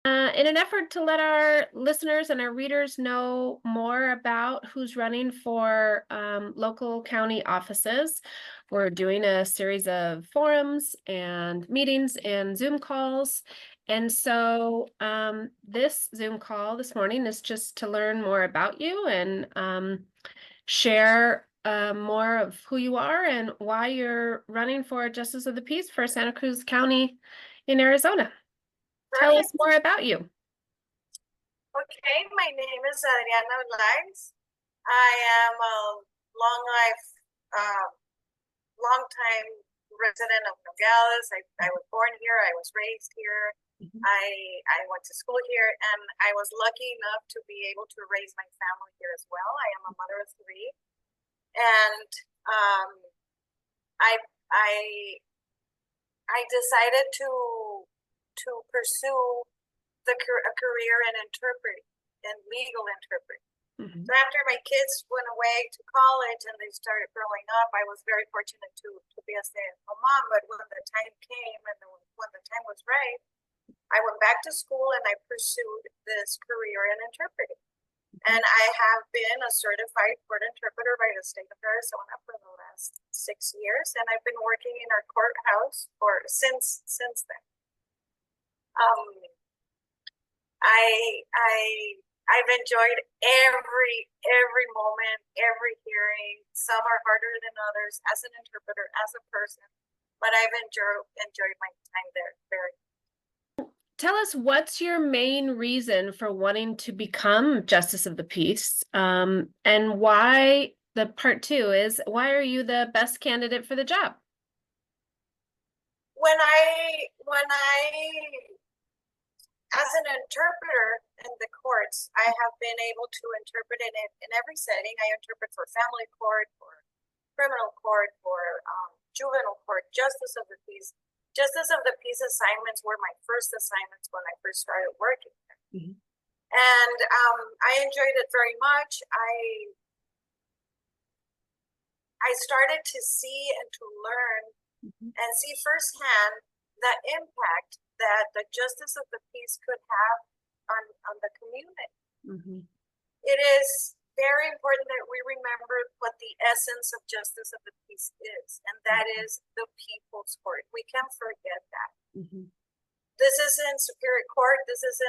In an effort to let our listeners and our readers know more about who's running for local county offices, we're doing a series of forums and meetings and Zoom calls. And so this Zoom call this morning is just to learn more about you and share more of who you are and why you're running for Justice of the Peace for Santa Cruz County in Arizona. Tell us Perfect. more about you. Okay, my name is Adriana Olaiz. I am a uh, long time resident of Nogales. I was born here. I was raised here. Mhm. I went to school here, and I was lucky enough to be able to raise my family here as well. I am a mother of three, and um, I I I decided to pursue a career in interpreting and legal interpreting. Mhm. So after my kids went away to college and they started growing up, I was very fortunate to be a stay-at-home mom. But when the time came and when the time was right, I went back to school and I pursued this career in interpreting. And I have been a certified court interpreter by the state of Arizona for the last 6 years, and I've been working in our courthouse for since then. Um, I've enjoyed every moment, every hearing. Some are harder than others as an interpreter, as a person, but I've enjoyed my time there very. Tell us, what's your main reason for wanting to become Justice of the Peace, and why the part two is, why are you the best candidate for the job? When I as an interpreter in the courts, I have been able to interpret in every setting. I interpret for family court, for criminal court, for juvenile court, justice of the peace. Justice of the peace assignments were my first assignments when I first started working there. Mhm. And I enjoyed it very much. I started to see and to learn and see firsthand the impact that the justice of the peace could have on the community. Mhm. It is very important that we remember what the essence of justice of the peace is, and that is the people's court. We can't forget that. Mhm. This isn't Superior Court. This is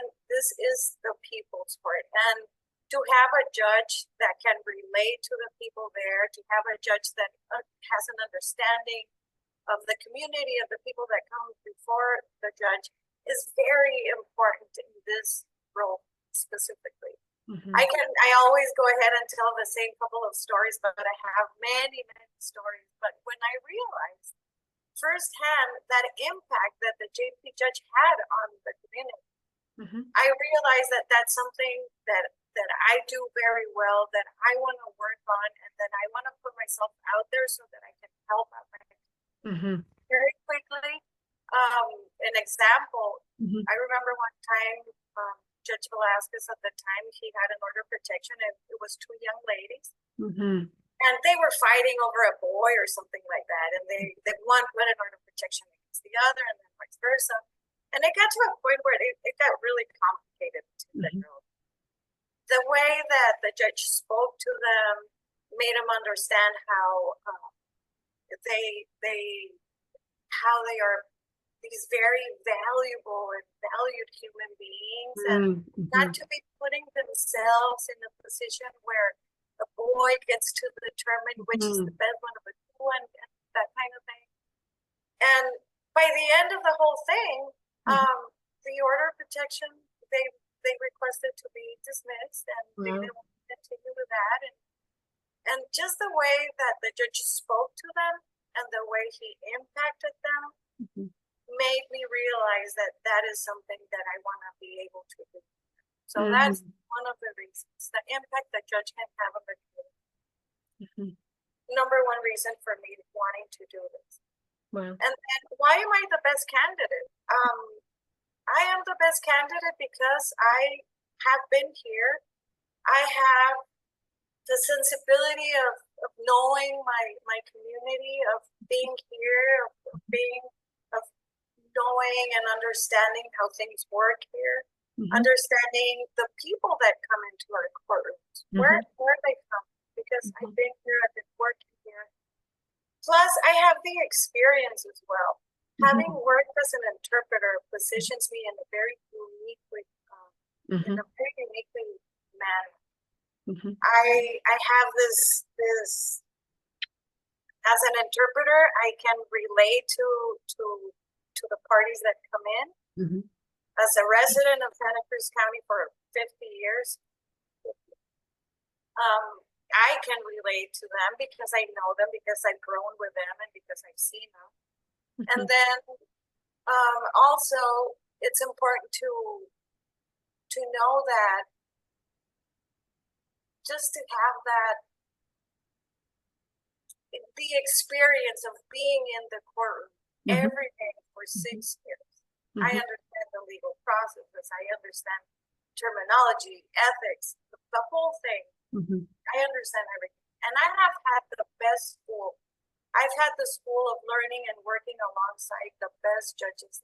the people's court. And to have a judge that can relate to the people there, to have a judge that has an understanding of the community, of the people that come before the judge, is very important in this role specifically. Mhm. I always go ahead and tell the same couple of stories, but I have many stories. But when I realized firsthand that impact that the JP judge had on the community, I realized that that's something that I do very well, that I want to work on, and that I want to put myself out there so that I can help out my very quickly. An example, I remember one time, Judge Velasquez at the time, he had an order of protection, and it was two young ladies. And they were fighting over a boy or something like that. And they one put an order of protection against the other, and then vice versa. And it got to a point where it got really complicated to the girl. The way that the judge spoke to them made them understand how they are these very valuable and valued human beings, and not to be putting themselves in a position where the boy gets to determine which is the best one of the two, and that kind of thing. And by the end of the whole thing, the order of protection, they requested to be dismissed, and they didn't want to continue with that. And just the way that the judge spoke to them and the way he impacted them made me realize that that is something that I want to be able to do. So that's one of the reasons, the impact that judge can have on the community. Number one reason for me wanting to do this. Wow. And why am I the best candidate? I am the best candidate because I have been here. I have the sensibility of knowing my community, of being here, of knowing and understanding how things work here. understanding the people that come into our courtrooms, where they come, because I've been here, I've been working here. Plus, I have the experience as well. Having worked as an interpreter positions me in a very uniquely, manner. I have this as an interpreter, I can relate to the parties that come in. As a resident of Santa Cruz County for 50 years, I can relate to them because I know them, because I've grown with them, and because I've seen them. And then also, it's important to know that just to have that, the experience of being in the courtroom every day for 6 years. I understand the legal processes. I understand terminology, ethics, the whole thing. I understand everything. And I have had the best school. I've had the school of learning and working alongside the best judges.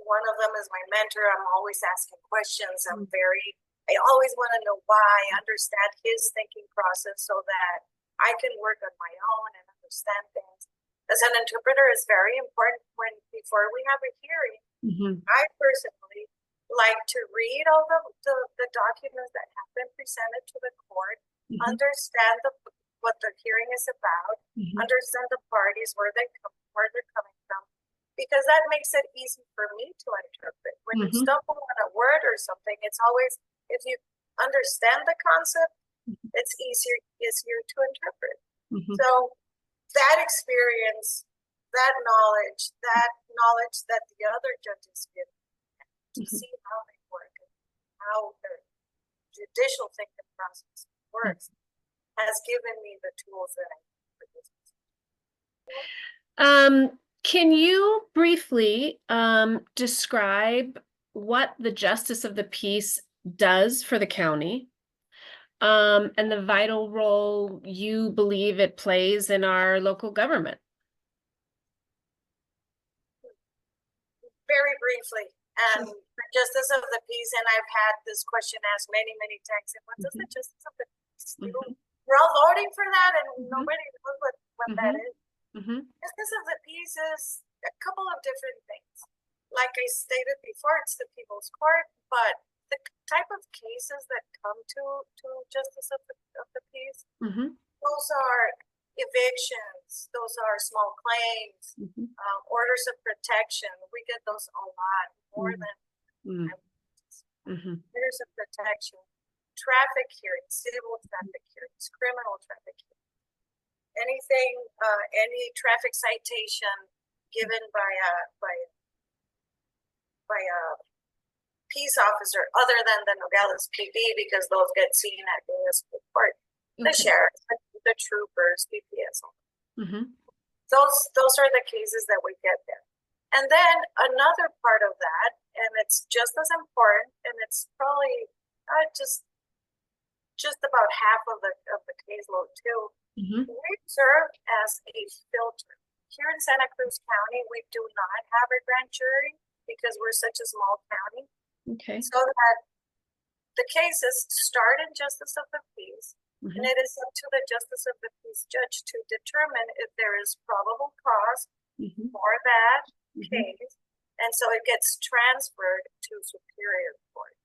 One of them is my mentor. I'm always asking questions. I always want to know why, understand his thinking process so that I can work on my own and understand things. As an interpreter, it's very important before we have a hearing, I personally like to read all the documents that have been presented to the court, understand what the hearing is about, understand the parties, where they're coming from, because that makes it easy for me to interpret. When you stumble on a word or something, it's always, if you understand the concept, it's easier to interpret. So that experience, that knowledge that the other judges give, to see how they work, and how the judicial thinking process works, has given me the tools that I need for this. Can you briefly describe what the Justice of the Peace does for the county, and the vital role you believe it plays in our local government? Very briefly, the Justice of the Peace, and I've had this question asked many, many times, and what does the Justice of the Peace do? We're all voting for that, and nobody knows what that is. Justice of the Peace is a couple of different things. Like I stated before, it's the People's Court, but the type of cases that come to Justice of the Peace, those are evictions, those are small claims, orders of protection. We get those a lot, more than orders of protection, traffic hearings, civil traffic hearings, criminal traffic hearings. Anything, any traffic citation given by a peace officer other than the Nogales PD, because those get seen at municipal court, the sheriff, the troopers, PPS. Those are the cases that we get there. And then another part of that, and it's just as important, and it's probably just about half of the caseload too. We serve as a filter. Here in Santa Cruz County, we do not have a grand jury because we're such a small county. So that the cases start in Justice of the Peace, and it is up to the Justice of the Peace judge to determine if there is probable cause for that case, and so it gets transferred to Superior Court.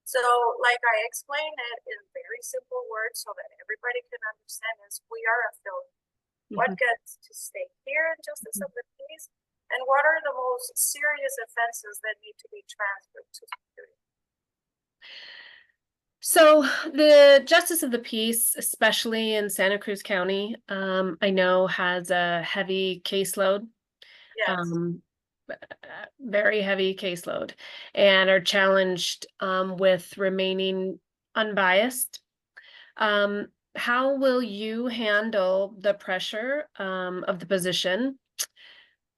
So, like I explained it in very simple words so that everybody can understand is we are a filter. What gets to stay here in Justice of the Peace, and what are the most serious offenses that need to be transferred to Superior? So the Justice of the Peace, especially in Santa Cruz County, I know has a heavy caseload. Yes. Very heavy caseload, and are challenged with remaining unbiased. How will you handle the pressure of the position,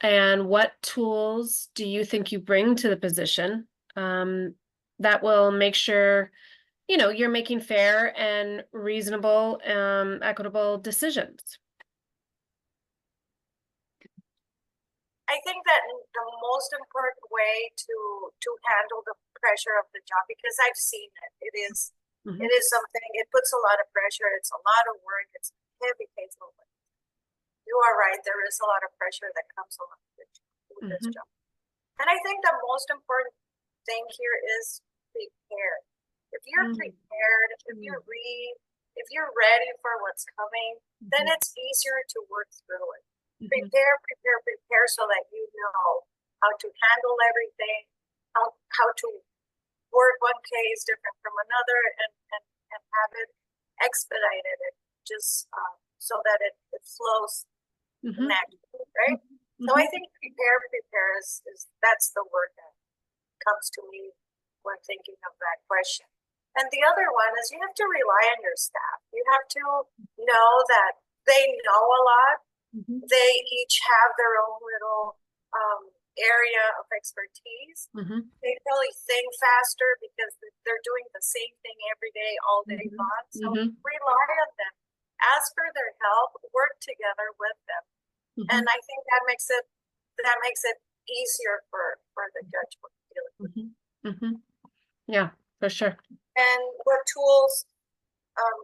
and what tools do you think you bring to the position that will make sure you're making fair and reasonable, equitable decisions? I think that the most important way to handle the pressure of the job, because I've seen it. It is something, it puts a lot of pressure. It's a lot of work. It's heavy caseload. You are right. There is a lot of pressure that comes along with this job. And I think the most important thing here is prepared. If you're prepared, if you read, if you're ready for what's coming, then it's easier to work through it. Prepare so that you know how to handle everything, how to work one case different from another, and have it expedited, and just so that it flows naturally, right? So I think prepare is that's the word that comes to me when thinking of that question. And the other one is you have to rely on your staff. You have to know that they know a lot. They each have their own little area of expertise. They probably think faster because they're doing the same thing every day, all day long. So rely on them. Ask for their help. Work together with them. And I think that makes it easier for the judge dealing with. Yeah, for sure. And what tools?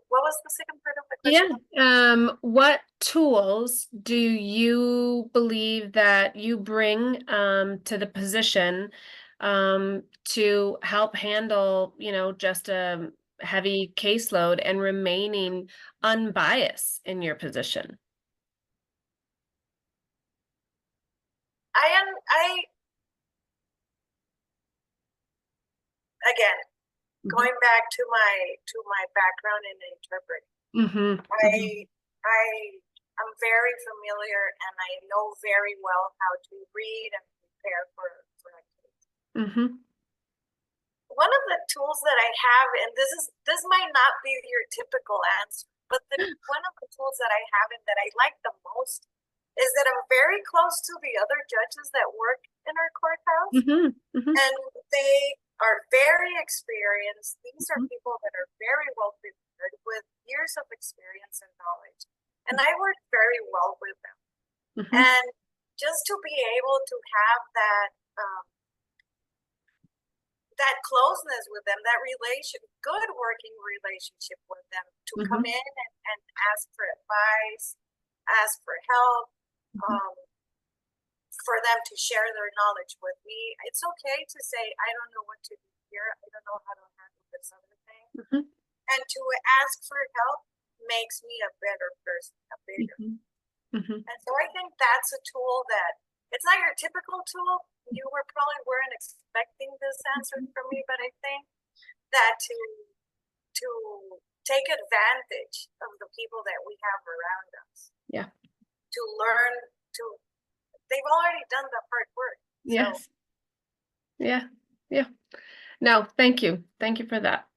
What was the second part of the question? Yeah. What tools do you believe that you bring to the position to help handle, just a heavy caseload and remaining unbiased in your position? Again, going back to my background in interpreting, I'm very familiar and I know very well how to read and prepare for a case. One of the tools that I have, and this might not be your typical answer, but one of the tools that I have and that I like the most is that I'm very close to the other judges that work in our courthouse, and they are very experienced. These are people that are very well prepared with years of experience and knowledge, and I work very well with them. And just to be able to have that closeness with them, that good working relationship with them, to come in and ask for advice, ask for help, for them to share their knowledge with me. It's okay to say, I don't know what to do here. I don't know how to handle this other thing. And to ask for help makes me a better person, a bigger. And so I think that's a tool that, it's not your typical tool. You probably weren't expecting this answer from me, but I think that to take advantage of the people that we have around us. Yeah. To learn they've already done the hard work. Yes. So. Yeah. No, thank you. Thank you for that.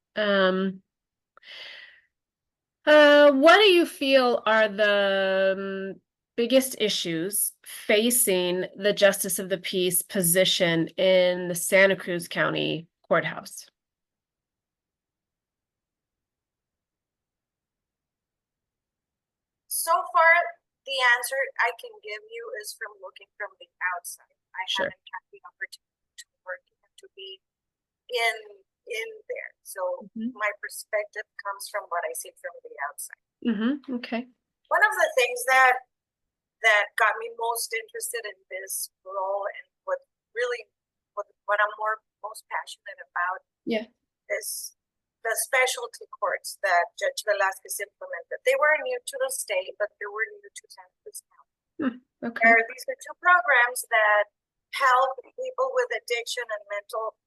What do you feel are the biggest issues facing the Justice of the Peace position in the Santa Cruz County Courthouse? So far, the answer I can give you is from looking from the outside. I haven't had the opportunity to work and to be in there. So my perspective comes from what I see from the outside. Okay. One of the things that got me most interested in this role, and what I'm most passionate about, is the specialty courts that Judge Velasquez implemented. They were new to the state, but they were new to Santa Cruz County. Okay. These are two programs that help people with addiction and mental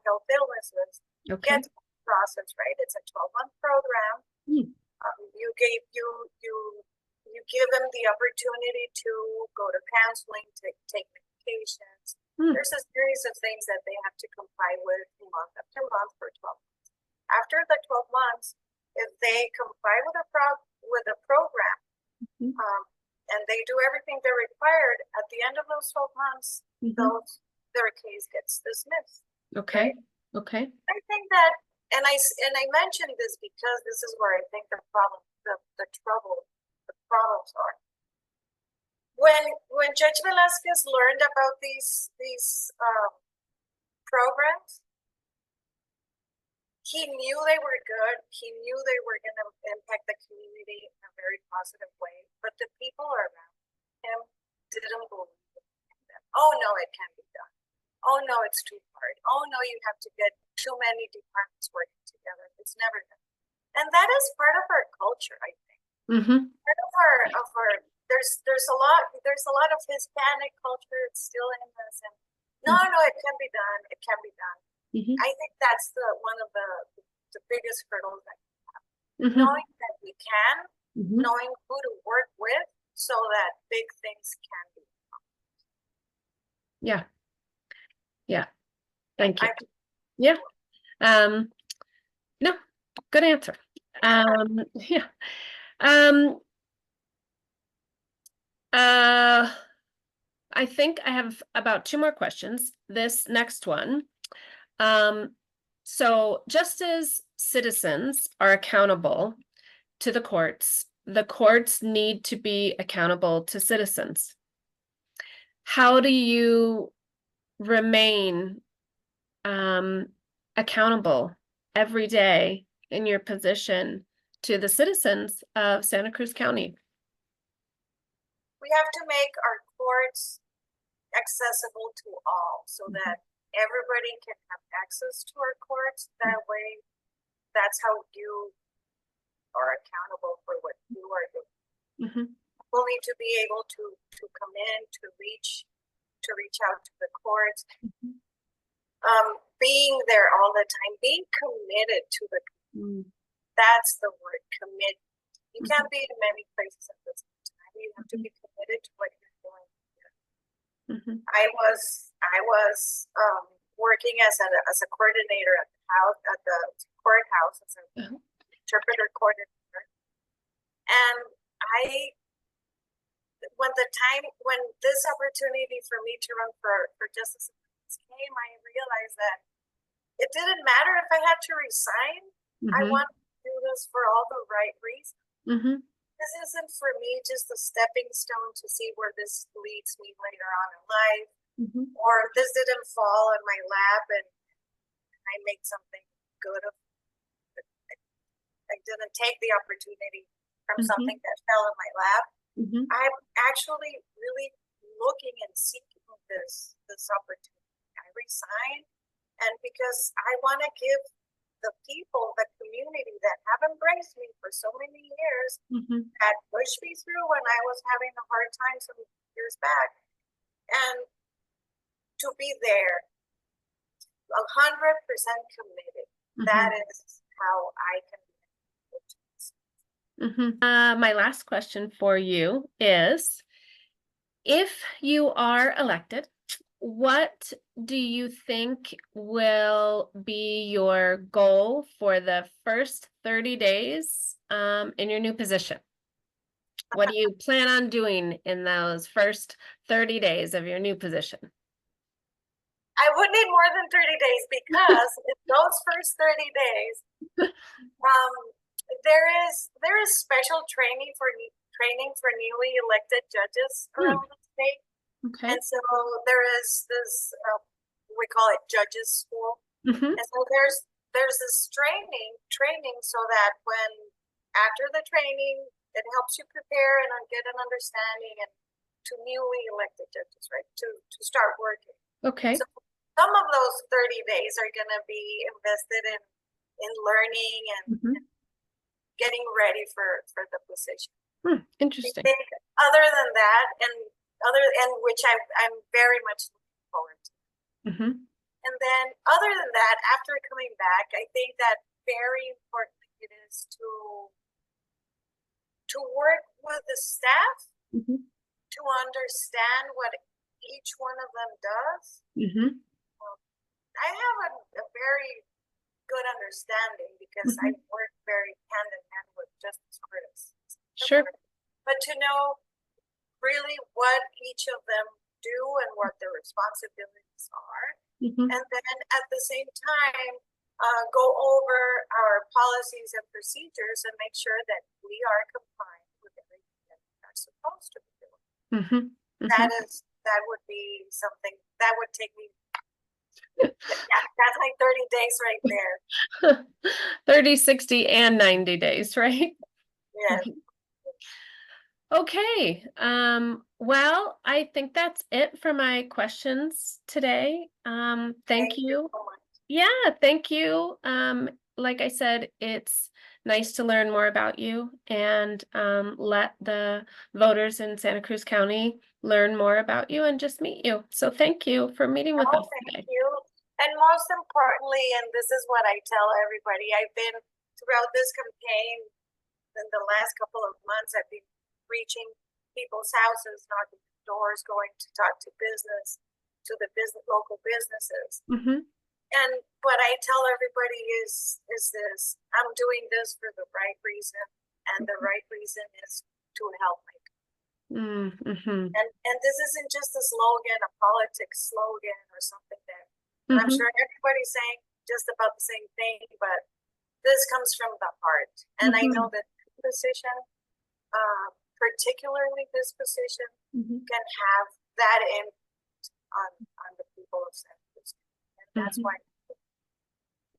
health illnesses get the process right. It's a 12-month program. You give them the opportunity to go to counseling, to take medications. There's a series of things that they have to comply with month after month for 12 months. After the 12 months, if they comply with the program, and they do everything they're required, at the end of those 12 months, their case gets dismissed. Okay. Right? Okay. I think that, and I mentioned this because this is where I think the problems are. When when Judge Velasquez learned about these programs, he knew they were good. He knew they were going to impact the community in a very positive way. But the people around him didn't believe in them. Oh no, it can't be done. Oh no, it's too hard. Oh no, you have to get too many departments working together. It's never done. And that is part of our culture, I think. Part of our there's a lot of Hispanic culture. It's still in us, and no, it can be done. It can be done. I think that's one of the biggest hurdles that we have. Knowing that we can, knowing who to work with, so that big things can be accomplished. Yeah. Thank you. Yeah. No, good answer. Yeah. I think I have about 2 more questions. This next one. So just as citizens are accountable to the courts need to be accountable to citizens. How do you remain accountable every day in your position to the citizens of Santa Cruz County? We have to make our courts accessible to all, so that everybody can have access to our courts. That way, that's how you are accountable for what you are doing. We'll need to be able to come in, to reach out to the courts, being there all the time, being committed to the community. That's the word, commit. You can't be in many places at the same time. You have to be committed to what you're doing. I was working as a coordinator at the courthouse, as an interpreter coordinator, and when this opportunity for me to run for justice came, I realized that it didn't matter if I had to resign. I wanted to do this for all the right reasons. This isn't for me just a stepping stone to see where this leads me later on in life, or this didn't fall in my lap and I made something good of it. I didn't take the opportunity from something that fell in my lap. I'm actually really looking and seeking this opportunity. I resigned, and because I want to give the people, the community that have embraced me for so many years, that pushed me through when I was having a hard time some years back, and to be there 100% committed. That is how I can be. My last question for you is, if you are elected, what do you think will be your goal for the first 30 days in your new position? What do you plan on doing in those first 30 days of your new position? I would need more than 30 days, because in those first 30 days, there is special training for newly elected judges around the state. And so there is this, we call it judges school. And so there's this training so that when after the training, it helps you prepare and get an understanding, and to newly elected judges, right, to start working. So some of those 30 days are going to be invested in learning and getting ready for the position. Interesting. Other than that, and which I'm very much looking forward to. And then other than that, after coming back, I think that very importantly it is to work with the staff, to understand what each one of them does. I have a very good understanding, because I work very hand in hand with Justice Cruz. Sure. But to know really what each of them do and what their responsibilities are, and then at the same time go over our policies and procedures and make sure that we are compliant with everything that we are supposed to be doing. that would be something that would take me. That's like 30 days right there. 30, 60, and 90 days, right? Yes. Okay. Well, I think that's it for my questions today. Thank you. So much. Yeah, thank you. Like I said, it's nice to learn more about you and let the voters in Santa Cruz County learn more about you and just meet you. So thank you for meeting with us today. Thank you. And most importantly, and this is what I tell everybody, I've been throughout this campaign in the last couple of months, I've been reaching people's houses, knocking doors, going to talk to local businesses. And what I tell everybody is this: I'm doing this for the right reason, and the right reason is to help my community. And this isn't just a slogan, a politics slogan, or something that I'm sure everybody's saying just about the same thing, but this comes from the heart. And I know that this position, particularly this position, can have that impact on the people of Santa Cruz. And that's why.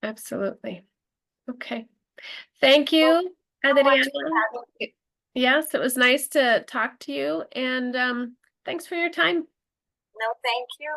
Absolutely. Okay. Thank you, Adriana. Yes, it was nice to talk to you, and thanks for your time. No, thank you.